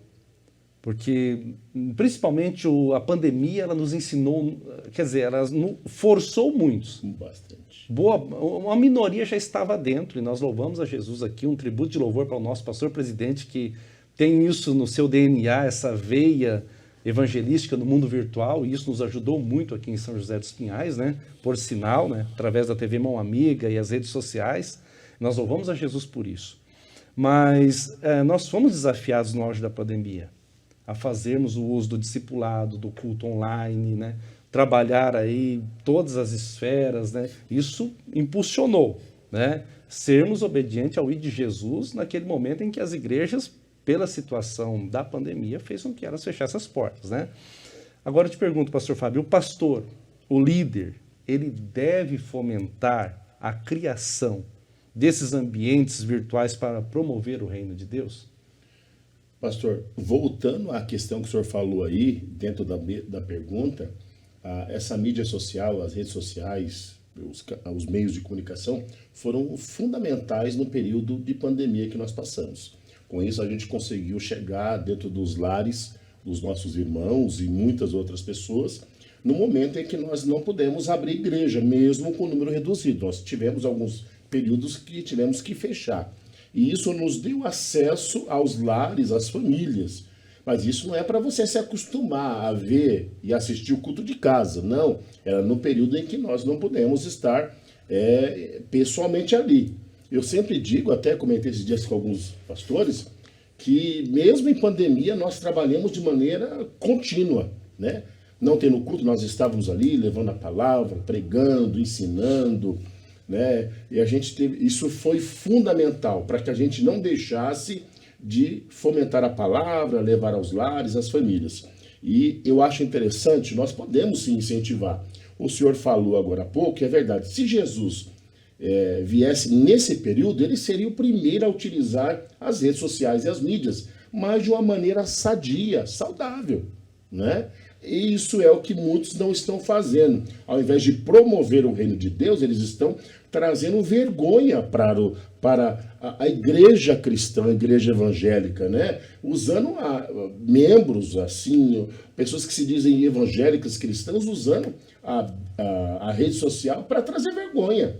porque principalmente a pandemia, ela nos ensinou, quer dizer, ela forçou muitos. Bastante. Uma minoria já estava dentro, e nós louvamos a Jesus aqui, um tributo de louvor para o nosso pastor-presidente, que tem isso no seu DNA, essa veia evangelística no mundo virtual, e isso nos ajudou muito aqui em São José dos Pinhais, né? Por sinal, né? Através da TV Mão Amiga e as redes sociais, nós louvamos a Jesus por isso. Mas nós fomos desafiados no auge da pandemia a fazermos o uso do discipulado, do culto online, né? Trabalhar aí todas as esferas, né? Isso impulsionou, né? Sermos obedientes ao ID de Jesus naquele momento em que as igrejas, pela situação da pandemia, fez com que elas fechassem as portas, né? Agora eu te pergunto, pastor Fábio, o pastor, o líder, ele deve fomentar a criação desses ambientes virtuais para promover o reino de Deus? Pastor, voltando à questão que o senhor falou aí, dentro da pergunta, essa mídia social, as redes sociais, os meios de comunicação foram fundamentais no período de pandemia que nós passamos. Com isso, a gente conseguiu chegar dentro dos lares dos nossos irmãos e muitas outras pessoas, no momento em que nós não pudemos abrir igreja, mesmo com o número reduzido. Nós tivemos alguns períodos que tivemos que fechar. E isso nos deu acesso aos lares, às famílias. Mas isso não é para você se acostumar a ver e assistir o culto de casa, não. Era no período em que nós não pudemos estar pessoalmente ali. Eu sempre digo, até comentei esses dias com alguns pastores, que mesmo em pandemia nós trabalhamos de maneira contínua, né? Não tendo culto, nós estávamos ali levando a palavra, pregando, ensinando, né? E a gente teve, isso foi fundamental para que a gente não deixasse de fomentar a palavra, levar aos lares, às famílias. E eu acho interessante, nós podemos sim incentivar. O senhor falou agora há pouco, é verdade, se Jesus viesse nesse período, ele seria o primeiro a utilizar as redes sociais e as mídias, mas de uma maneira sadia, saudável, né? E isso é o que muitos não estão fazendo. Ao invés de promover o reino de Deus, eles estão trazendo vergonha para a igreja cristã, a igreja evangélica, né? Usando membros, assim, pessoas que se dizem evangélicas cristãs, usando a rede social para trazer vergonha.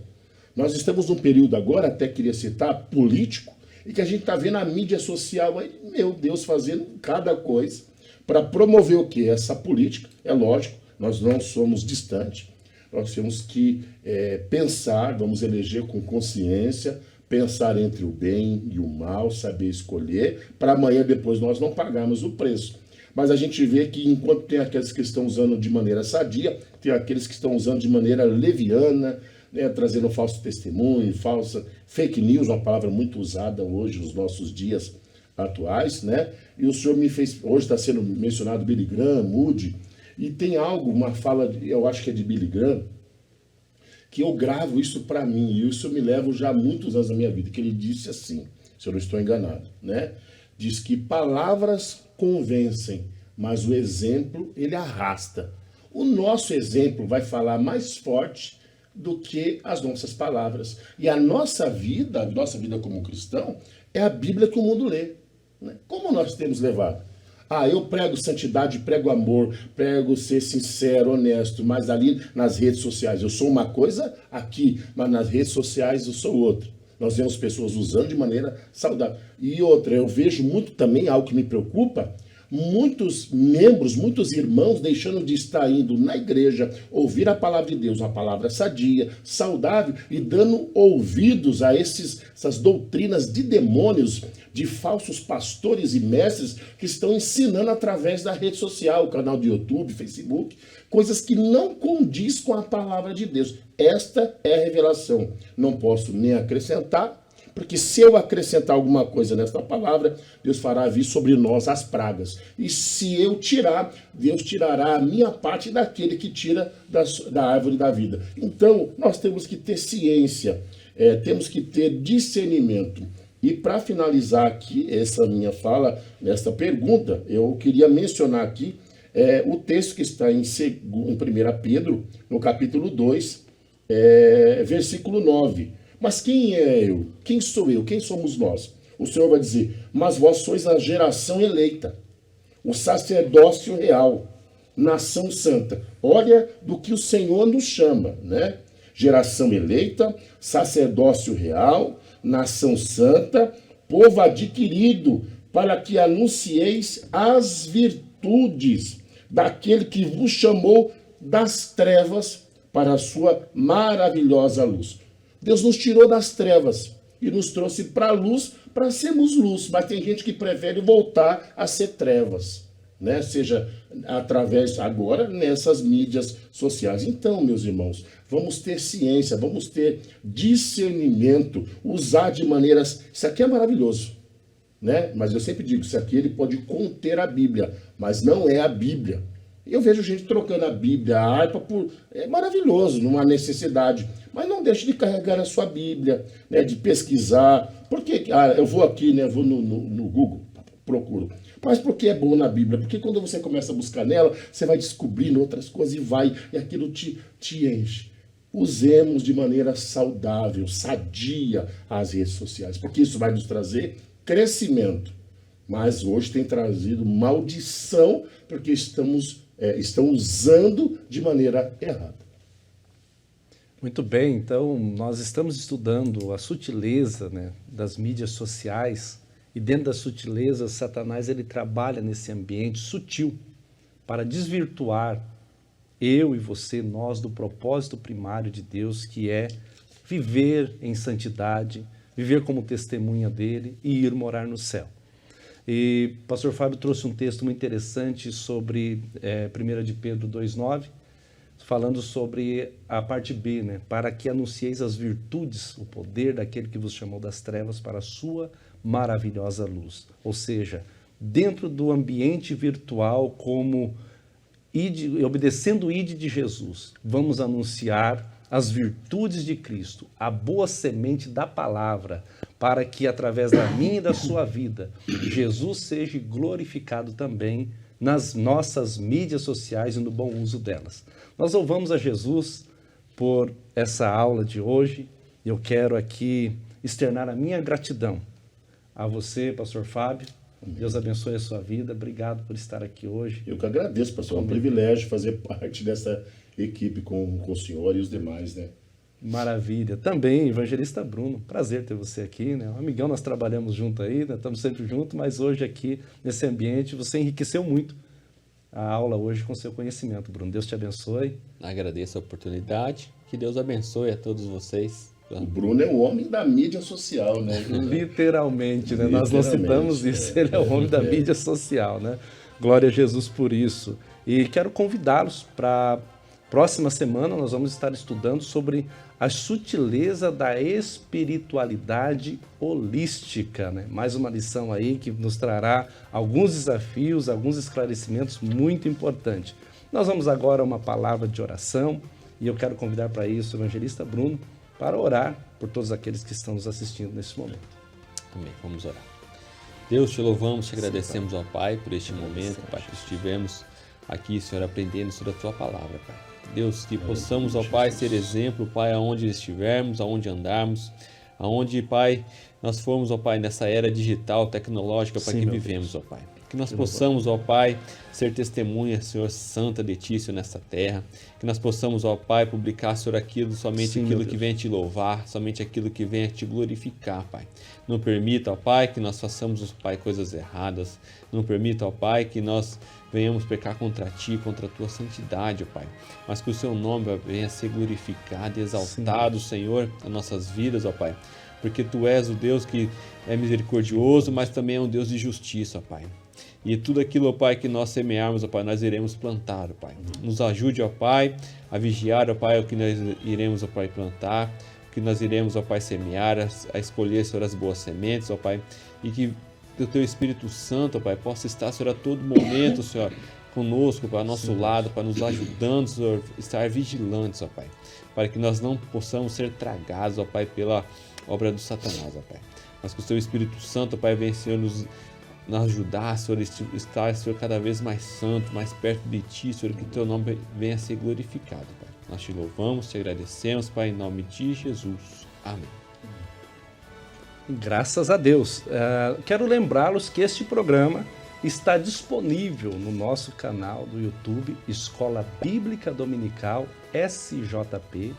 Nós estamos num período agora, até queria citar, político, e que a gente está vendo a mídia social aí, meu Deus, fazendo cada coisa para promover o quê? Essa política. É lógico, nós não somos distantes, nós temos que pensar, vamos eleger com consciência, pensar entre o bem e o mal, saber escolher, para amanhã depois nós não pagarmos o preço. Mas a gente vê que enquanto tem aqueles que estão usando de maneira sadia, tem aqueles que estão usando de maneira leviana, né, trazendo falso testemunho, falsa fake news, uma palavra muito usada hoje nos nossos dias atuais, né? E o senhor me fez, hoje está sendo mencionado Billy Graham, Moody, e tem algo, uma fala, eu acho que é de Billy Graham, que eu gravo isso para mim, e isso eu me levo já há muitos anos da minha vida, que ele disse assim, se eu não estou enganado, né? Diz que palavras convencem, mas o exemplo, ele arrasta. O nosso exemplo vai falar mais forte do que as nossas palavras. E a nossa vida como cristão, é a Bíblia que o mundo lê. Né? Como nós temos levado? Eu prego santidade, prego amor, prego ser sincero, honesto, mas ali nas redes sociais eu sou uma coisa aqui, mas nas redes sociais eu sou outra. Nós vemos pessoas usando de maneira saudável. E outra, eu vejo muito também, algo que me preocupa, muitos membros, muitos irmãos deixando de estar indo na igreja, ouvir a palavra de Deus, uma palavra sadia, saudável, e dando ouvidos a essas doutrinas de demônios, de falsos pastores e mestres que estão ensinando através da rede social, canal de YouTube, Facebook, coisas que não condiz com a palavra de Deus. Esta é a revelação. Não posso nem acrescentar, porque se eu acrescentar alguma coisa nesta palavra, Deus fará vir sobre nós as pragas. E se eu tirar, Deus tirará a minha parte daquele que tira da árvore da vida. Então, nós temos que ter ciência, temos que ter discernimento. E para finalizar aqui essa minha fala, nesta pergunta, eu queria mencionar aqui o texto que está em 1 Pedro, no capítulo 2, versículo 9. Mas quem é eu? Quem sou eu? Quem somos nós? O Senhor vai dizer, mas vós sois a geração eleita, o sacerdócio real, nação santa. Olha do que o Senhor nos chama, né? Geração eleita, sacerdócio real, nação santa, povo adquirido, para que anuncieis as virtudes daquele que vos chamou das trevas para a sua maravilhosa luz. Deus nos tirou das trevas e nos trouxe para a luz, para sermos luz. Mas tem gente que prefere voltar a ser trevas, né? Seja através agora nessas mídias sociais. Então, meus irmãos, vamos ter ciência, vamos ter discernimento, usar de maneiras... Isso aqui é maravilhoso, né? Mas eu sempre digo, isso aqui ele pode conter a Bíblia, mas não é a Bíblia. Eu vejo gente trocando a Bíblia, a harpa, é maravilhoso, numa necessidade. Mas não deixe de carregar a sua Bíblia, né, de pesquisar. Porque eu vou aqui, né, vou no Google, procuro. Mas porque é bom na Bíblia? Porque quando você começa a buscar nela, você vai descobrindo outras coisas e aquilo te enche. Usemos de maneira saudável, sadia as redes sociais, porque isso vai nos trazer crescimento. Mas hoje tem trazido maldição, porque estão usando de maneira errada. Muito bem, então nós estamos estudando a sutileza, né, das mídias sociais, e dentro da sutileza, Satanás ele trabalha nesse ambiente sutil para desvirtuar eu e você, nós, do propósito primário de Deus, que é viver em santidade, viver como testemunha dele e ir morar no céu. E o pastor Fábio trouxe um texto muito interessante sobre 1 de Pedro 2,9, falando sobre a parte B, né? Para que anuncieis as virtudes, o poder daquele que vos chamou das trevas para a sua maravilhosa luz. Ou seja, dentro do ambiente virtual, como obedecendo o ID de Jesus, vamos anunciar as virtudes de Cristo, a boa semente da palavra, para que através da minha e da sua vida, Jesus seja glorificado também nas nossas mídias sociais e no bom uso delas. Nós louvamos a Jesus por essa aula de hoje. Eu quero aqui externar a minha gratidão a você, pastor Fábio. Deus abençoe a sua vida. Obrigado por estar aqui hoje. Eu que agradeço, pastor. É um privilégio fazer parte dessa equipe com o senhor e os demais, né? Maravilha. Também, evangelista Bruno, prazer ter você aqui, né? Um amigão, nós trabalhamos junto aí, né? Estamos sempre juntos, mas hoje aqui, nesse ambiente, você enriqueceu muito a aula hoje com seu conhecimento, Bruno. Deus te abençoe. Agradeço a oportunidade. Que Deus abençoe a todos vocês. O Bruno é o homem da mídia social, né? Literalmente, né? Nós não citamos isso, ele é o homem da mídia social, né? Glória a Jesus por isso. E quero convidá-los para próxima semana, nós vamos estar estudando sobre a sutileza da espiritualidade holística, né? Mais uma lição aí que nos trará alguns desafios, alguns esclarecimentos muito importantes. Nós vamos agora a uma palavra de oração e eu quero convidar para isso o evangelista Bruno para orar por todos aqueles que estão nos assistindo nesse momento. Amém. Vamos orar. Deus, te louvamos, te agradecemos, ó Pai, por este momento, Pai, que estivemos aqui, Senhor, aprendendo sobre a Tua palavra, Pai. Deus, que possamos, ó Pai, ser exemplo, Pai, aonde estivermos, aonde andarmos, aonde, Pai, nós formos, ó Pai, nessa era digital, tecnológica, Pai, que vivemos, ó Pai. Que nós possamos, ó Pai, ser testemunha, Senhor, santa de Ti, Senhor, nessa terra. Que nós possamos, ó Pai, publicar, Senhor, somente aquilo que vem a Te louvar, somente aquilo que vem a Te glorificar, Pai. Não permita, ó Pai, que nós façamos, ó Pai, coisas erradas. Não permita, ó Pai, que nós venhamos pecar contra Ti, contra a Tua santidade, ó Pai. Mas que o Seu nome venha a ser glorificado e exaltado, Senhor, nas nossas vidas, ó Pai. Porque Tu és o Deus que é misericordioso, mas também é um Deus de justiça, ó Pai. E tudo aquilo, ó Pai, que nós semearmos, ó Pai, nós iremos plantar, ó Pai. Nos ajude, ó Pai, a vigiar, ó Pai, o que nós iremos, ó Pai, plantar, o que nós iremos, ó Pai, semear, a escolher, Senhor, as boas sementes, ó Pai, e que o Teu Espírito Santo, ó Pai, possa estar, Senhor, a todo momento, Senhor, conosco, para nosso lado, para nos ajudando, Senhor, estar vigilantes, ó Pai, para que nós não possamos ser tragados, ó Pai, pela obra do Satanás, ó Pai. Mas que o Teu Espírito Santo, ó Pai, venha, Senhor, nos ajudar, Senhor, estar, Senhor, cada vez mais santo, mais perto de Ti, Senhor, que o Teu nome venha a ser glorificado, Pai. Nós Te louvamos, Te agradecemos, Pai, em nome de Jesus. Amém. Graças a Deus. Quero lembrá-los que este programa está disponível no nosso canal do YouTube, Escola Bíblica Dominical SJP.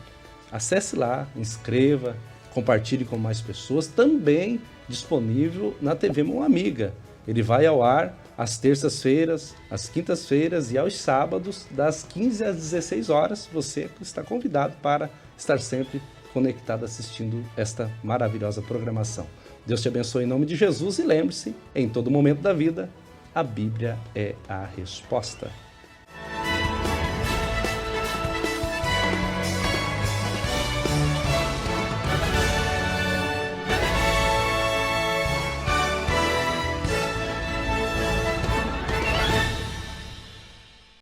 Acesse lá, inscreva, compartilhe com mais pessoas. Também disponível na TV Mão Amiga. Ele vai ao ar às terças-feiras, às quintas-feiras e aos sábados, das 15 às 16 horas. Você está convidado para estar sempre conectado assistindo esta maravilhosa programação. Deus te abençoe em nome de Jesus e lembre-se, em todo momento da vida, a Bíblia é a resposta.